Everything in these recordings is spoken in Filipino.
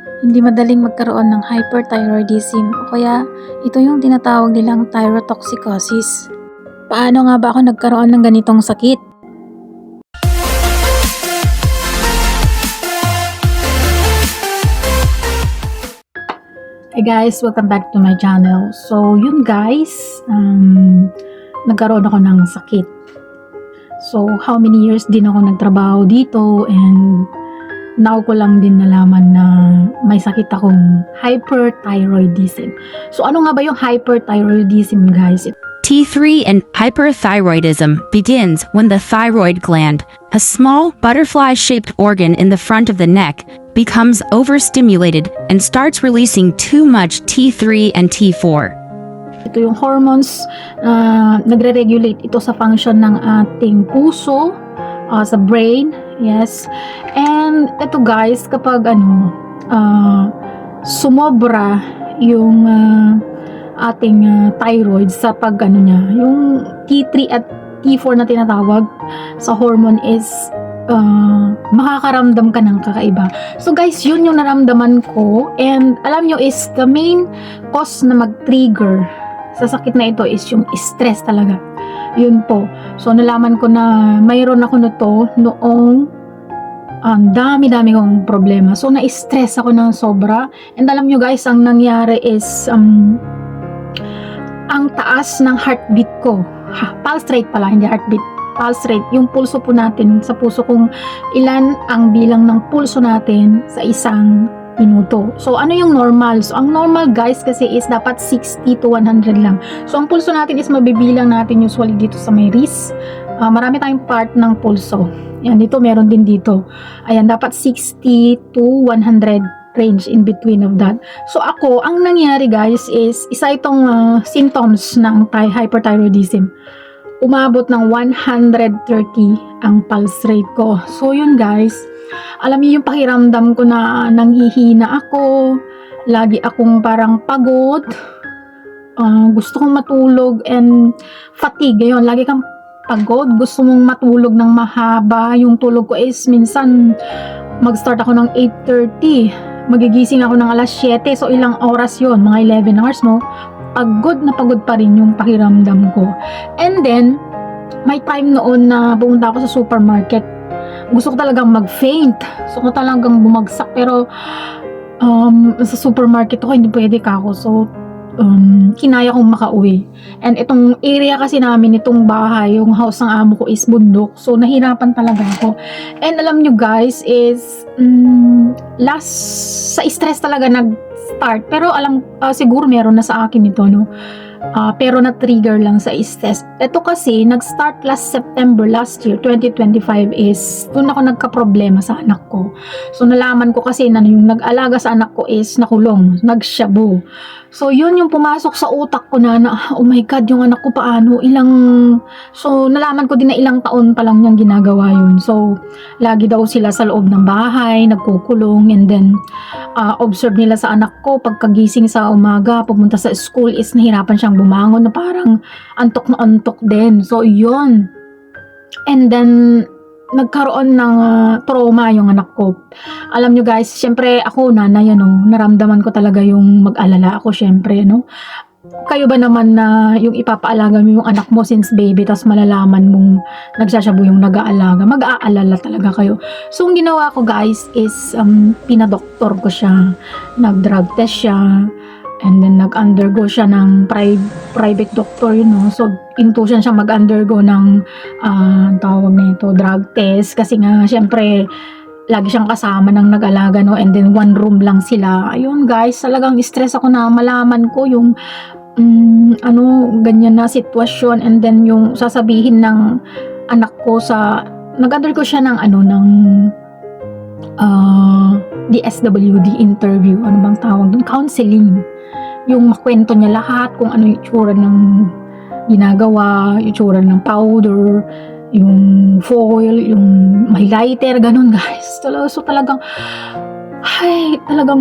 Hindi madaling magkaroon ng hyperthyroidism o kaya ito yung tinatawag nilang thyrotoxicosis. Paano nga ba ako nagkaroon ng ganitong sakit? Hey guys, welcome back to my channel. So yun guys, nagkaroon ako ng sakit. So how many years din ako nagtrabaho dito and now ko lang din nalaman na may sakit akong hyperthyroidism. So ano nga ba yung hyperthyroidism guys? T3 and hyperthyroidism begins when the thyroid gland, a small butterfly-shaped organ in the front of the neck, becomes overstimulated and starts releasing too much T3 and T4. Ito yung hormones nagre-regulate ito sa function ng ating puso, sa brain, yes. And ito guys, kapag sumobra yung ating thyroid sa pag niya, yung T3 at T4 na tinatawag sa hormone is makakaramdam ka ng kakaiba. So guys, yun yung naramdaman ko, and alam nyo is the main cause na mag-trigger sa sakit na ito is yung stress talaga. Yun po. So nalaman ko na mayroon ako nito noong dami-dami kong problema. So na-stress ako ng sobra, and alam nyo guys, ang nangyari is ang taas ng heartbeat ko. Pulse rate pala, hindi heartbeat. Pulse rate, yung pulso po natin sa puso, kung ilan ang bilang ng pulso natin sa isang minuto. So ano yung normal? So ang normal guys kasi is dapat 60 to 100 lang. So ang pulso natin is mabibilang natin usually dito sa may wrist. Marami tayong part ng pulso. Yan, dito meron din dito. Ayan, dapat 60 to 100 range in between of that. So ako, ang nangyari guys is isa itong symptoms ng hyperthyroidism. Umabot ng 130 ang pulse rate ko. So yun guys, alam niyo yung pakiramdam ko na nanghihina ako, lagi akong parang pagod, gusto kong matulog and fatigue. Yun, lagi kang pagod, gusto mong matulog ng mahaba. Yung tulog ko is minsan mag-start ako ng 8:30, magigising ako ng alas 7, so ilang oras yon, mga 11 hours mo. Pagod na pagod pa rin yung pakiramdam ko. And then may time noon na pumunta ako sa supermarket, gusto ko talagang mag-faint, gusto ko talagang bumagsak, pero sa supermarket ako hindi pwede ka ako, so kinaya kong makauwi. And itong area kasi namin, itong bahay, yung house ng amo ko is bundok, so nahirapan talaga ako. And alam nyo guys is sa stress talaga nag-start, pero siguro meron na sa akin ito, no? Pero na-trigger lang sa stress. Ito kasi nag-start last September last year 2025 is doon ako nagka-problema sa anak ko. So nalaman ko kasi na yung nag-alaga sa anak ko is nakulong, nagshabu. So yun yung pumasok sa utak ko na oh my god, yung anak ko paano, so nalaman ko din na ilang taon pa lang niyang ginagawa yun. So lagi daw sila sa loob ng bahay, nagkukulong, and then observe nila sa anak ko, pagkagising sa umaga, pumunta sa school is nahirapan siyang bumangon, na parang antok na antok din. So yun, and then nagkaroon ng trauma yung anak ko. Alam nyo guys, syempre ako nanay, naramdaman ko talaga yung mag-alala ako, syempre, kayo ba naman na yung ipapaalaga mo yung anak mo since baby, tas malalaman mong nagsasyabu yung nag-aalaga, mag-aalala talaga kayo. So ang ginawa ko guys is pinadoktor ko siya, nag-drug test siya, and then nag-undergo siya ng private doctor, so intusan siya mag-undergo ng tawag nito, drug test, kasi nga syempre lagi siyang kasama ng nag-alaga, and then one room lang sila. Ayun guys, talagang stress ako na malaman ko yung ganyan na sitwasyon, and then yung sasabihin ng anak ko nag-undergo siya ng DSWD interview, ano bang tawag doon, counseling, yung makwento niya lahat kung ano yung itsura ng ginagawa, yung itsura ng powder, yung foil, yung highlighter, ganun guys. So talagang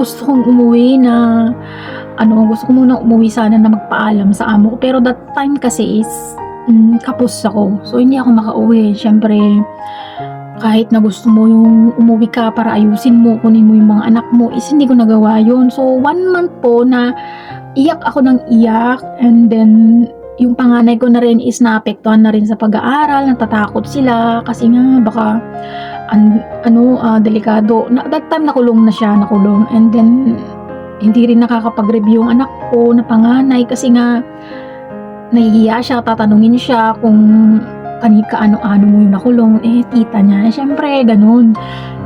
gusto kong umuwi na gusto ko muna umuwi sana na magpaalam sa amo ko, pero that time kasi is kapos ako, so hindi ako makauwi. Syempre kahit na gusto mo yung umuwi ka para ayusin mo, kunin mo yung mga anak mo, is hindi ko nagawa yun. So 1 month po na iyak ako ng iyak, and then yung panganay ko na rin is naapektuhan na rin sa pag-aaral, natatakot sila kasi nga baka delikado. That time nakulong na siya, and then hindi rin nakakapag-review yung anak ko na panganay kasi nga nahihiya siya, tatanungin siya kung ano-ano mo yung nakulong, tita niya. Syempre, ganun.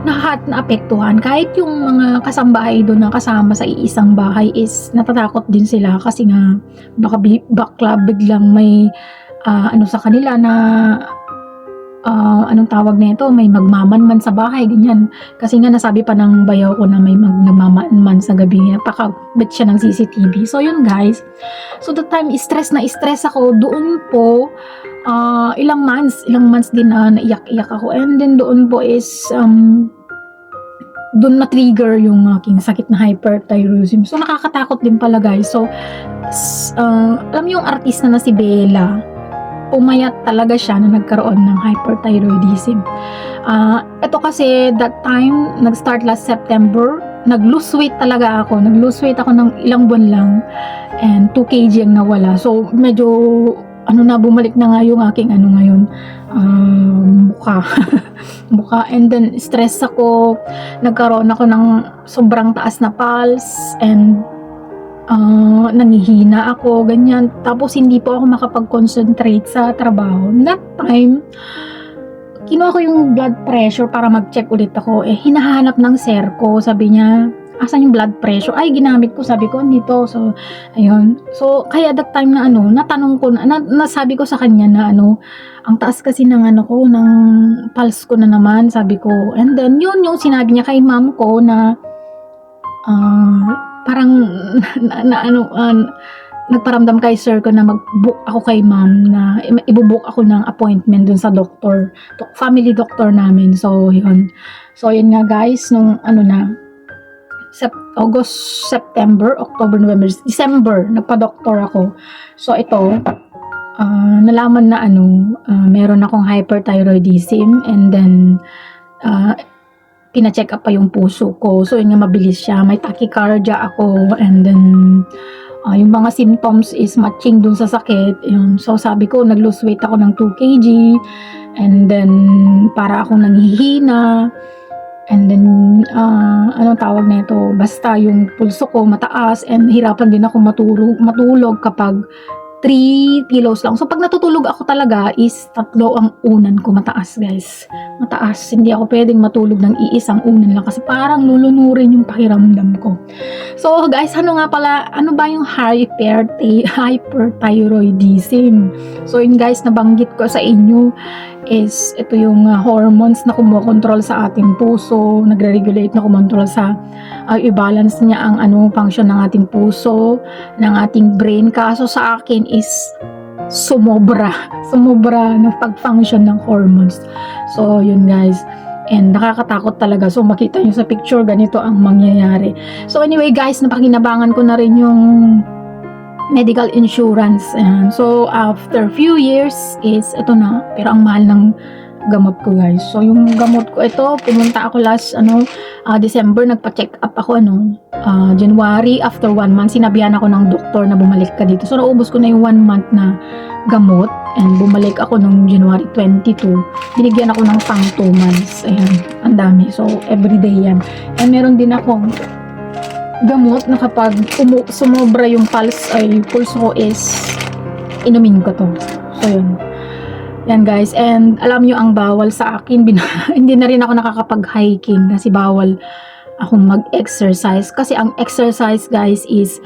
Naapektuhan. Kahit yung mga kasambahay doon na kasama sa iisang bahay is natatakot din sila kasi nga baka bakla biglang may sa kanila na anong tawag nito, may magmamanman sa bahay, ganyan. Kasi nga nasabi pa ng bayaw ko na may nagmamanman sa gabi. Napakabit siya ng CCTV. So yun guys. So the time stress ako doon po. Ilang months din na naiyak-iyak ako, and then doon po is doon na-trigger yung aking sakit na hyperthyroidism. So nakakatakot din pala guys. So alam yung artista na si Bella, pumayat talaga siya na nagkaroon ng hyperthyroidism. Ito kasi that time nag-start last September, nag-lose weight talaga ako. Nag-lose weight ako ng ilang buwan lang, and 2 kg ang nawala. So medyo bumalik na nga yung aking ngayon, mukha, and then stress ako, nagkaroon ako ng sobrang taas na pulse, and nangihina ako, ganyan. Tapos hindi po ako makapag-concentrate sa trabaho. That time, kinuha ko yung blood pressure para mag-check ulit ako. Hinahanap ng sir ko, sabi niya, asan yung blood pressure? Ay, ginamit ko, sabi ko, nito. So, ayun. So, kaya that time na natanong ko, nasabi ko sa kanya na ang taas kasi ng ng pulse ko na naman, sabi ko. And then, yun yung sinabi niya kay ma'am ko na, parang, nagparamdam kay sir ko na mag-book ako kay ma'am, na ibubook ako ng appointment dun sa doctor, family doctor namin. So, yun. So, yun nga guys, nung August, September, October, November, December, nagpa-doktor ako. So, ito, nalaman na meron akong hyperthyroidism, and then, pina-check up pa yung puso ko. So, yun nga, mabilis siya. May tachycardia ako, and then, yung mga symptoms is matching dun sa sakit. Yun. So, sabi ko, nag-lose weight ako ng 2 kg, and then, para akong nanghihina. And then, anong tawag nito? Basta yung pulso ko mataas, and hirapan din ako matulog kapag 3 kilos lang. So, pag natutulog ako talaga is 3 ang unan ko mataas, guys. Mataas. Hindi ako pwedeng matulog ng iisang unan lang kasi parang lulunurin yung pakiramdam ko. So, guys, ano ba yung hyperthyroidism? So, yun guys, nabanggit ko sa inyo is ito yung hormones na kumokontrol sa ating puso, nagre-regulate na kumontrol sa i-balance niya ang function ng ating puso, ng ating brain. Kaso sa akin is sumobra ng pag-function ng hormones. So yun guys, and nakakatakot talaga. So makita nyo sa picture, ganito ang mangyayari. So anyway guys, napakinabangan ko na rin yung medical insurance. And so after few years is ito na, pero ang mahal ng gamot ko guys. So yung gamot ko ito, pumunta ako last December, nagpa-check up ako January, after 1 month sinabihan ako ng doktor na bumalik ka dito. So naubos ko na yung 1 month na gamot, and bumalik ako nung January 22. Binigyan ako ng pang 2 months. Ayan, ang dami. So everyday yan. And meron din akong gamot na kapag sumobra yung pulse ko is inumin ko to. So yun. Yan guys, and alam nyo ang bawal sa akin, hindi na rin ako nakakapag-hiking kasi bawal akong mag-exercise. Kasi ang exercise guys is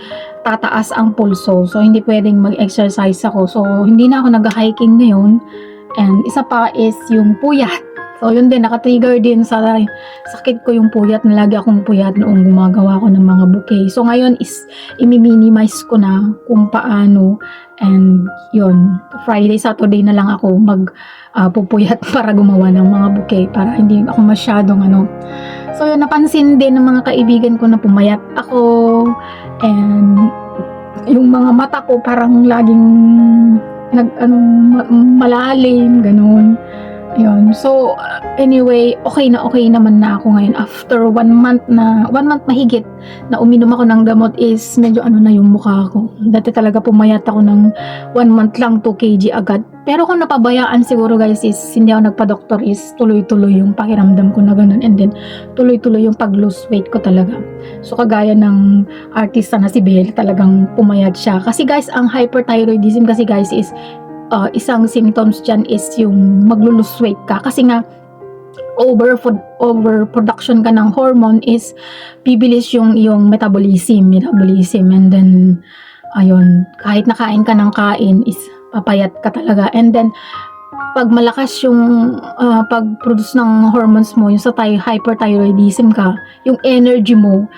tataas ang pulso. So hindi pwedeng mag-exercise ako. So hindi na ako nag-hiking ngayon. And isa pa is yung puyat. So yun din, nakatrigger din sa sakit ko yung puyat, na lagi akong puyat noong gumagawa ko ng mga bouquet. So ngayon is i-minimize ko na kung paano, and yun, Friday, Saturday na lang ako pupuyat para gumawa ng mga bouquet, para hindi ako masyadong So yun, napansin din ng mga kaibigan ko na pumayat ako, and yung mga mata ko parang laging malalim, ganun. Ayun. So, anyway, okay naman na ako ngayon. After 1 month mahigit na uminom ako ng gamot is medyo ano na yung mukha ko. Dati talaga pumayat ako ng 1 month lang 2 kg agad. Pero kung napabayaan siguro guys is hindi ako nagpa-doktor is tuloy-tuloy yung pakiramdam ko na ganun. And then, tuloy-tuloy yung pag-lose weight ko talaga. So, kagaya ng artista na si Belle, talagang pumayat siya. Kasi guys, ang hyperthyroidism kasi guys is isang symptoms dyan is yung maglo-lose weight ka kasi nga overproduction ka ng hormone is bibilis yung metabolism and then ayun, kahit nakain ka ng kain is papayat ka talaga. And then pag malakas yung pag-produce ng hormones mo, yung sa hyperthyroidism ka, yung energy mo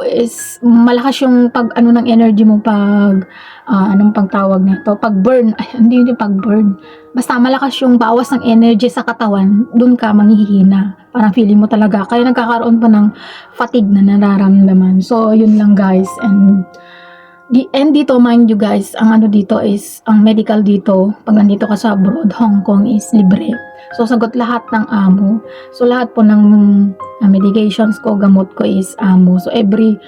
is malakas yung ng energy mo pag anong pagtawag nito, pag-burn, hindi yung pag-burn, basta malakas yung bawas ng energy sa katawan, dun ka manghihina, parang feeling mo talaga, kaya nagkakaroon pa ng fatigue na nararamdaman. So yun lang guys. And dito, mind you guys, ang ano dito is, ang medical dito, pag nandito ka sa abroad, Hong Kong is libre. So, sagot lahat ng amo. So, lahat po ng medications ko, gamot ko is amo. So, every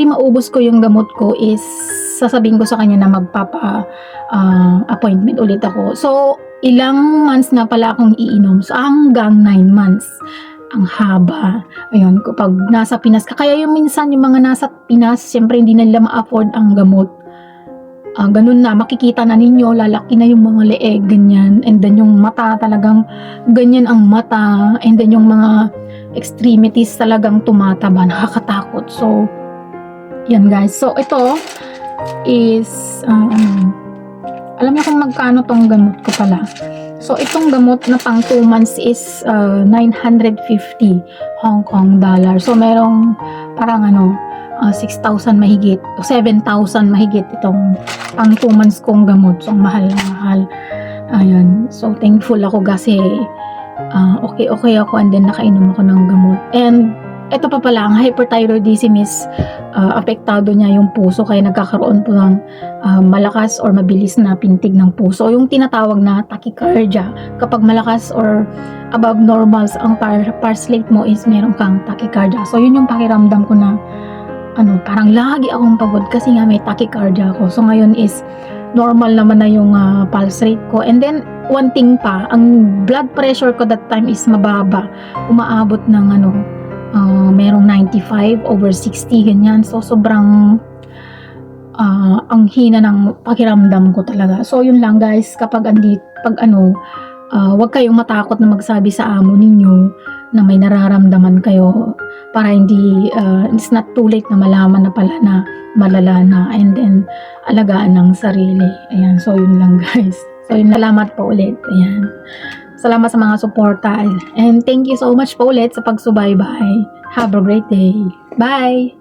maubos ko yung gamot ko is, sasabihin ko sa kanya na appointment ulit ako. So, ilang months na pala akong iinom. So, hanggang 9 months. Ang haba. Ayun, kapag nasa Pinas ka. Kaya yung minsan, yung mga nasa Pinas, siyempre hindi na nila ma-afford ang gamot. Ganun na, makikita na ninyo, lalaki na yung mga leeg, ganyan. And then yung mata, talagang ganyan ang mata. And then yung mga extremities talagang tumataba, nakakatakot. So, yan guys. So, ito is, alam niyo kung magkano tong gamot ko pala. So, itong gamot na pang 2 months is 950 Hong Kong dollar. So, merong parang 6,000 mahigit o 7,000 mahigit itong pang 2 months kong gamot. So, mahal na mahal. Ayan. So, thankful ako kasi okay ako and then nakainom ako ng gamot. And ito pa pala, ang hyperthyroidism is apektado niya yung puso kaya nagkakaroon po ng malakas or mabilis na pintig ng puso. Yung tinatawag na tachycardia. Kapag malakas or above normals ang pulse rate mo is meron kang tachycardia. So yun yung pakiramdam ko na parang lagi akong pagod kasi nga may tachycardia ako. So ngayon is normal naman na yung pulse rate ko. And then one thing pa, ang blood pressure ko that time is mababa. Umaabot ng merong 95/60 ganyan. So sobrang ang hina ng pakiramdam ko talaga. So yun lang guys, kapag wag kayong matakot na magsabi sa amo ninyo na may nararamdaman kayo para hindi it's not too late na malaman na pala na malala na, and then alagaan ng sarili. Ayan, so yun lang guys. So yun, salamat po ulit. Ayan. Salamat sa mga suporta. And thank you so much po ulit sa pagsubaybay. Have a great day. Bye!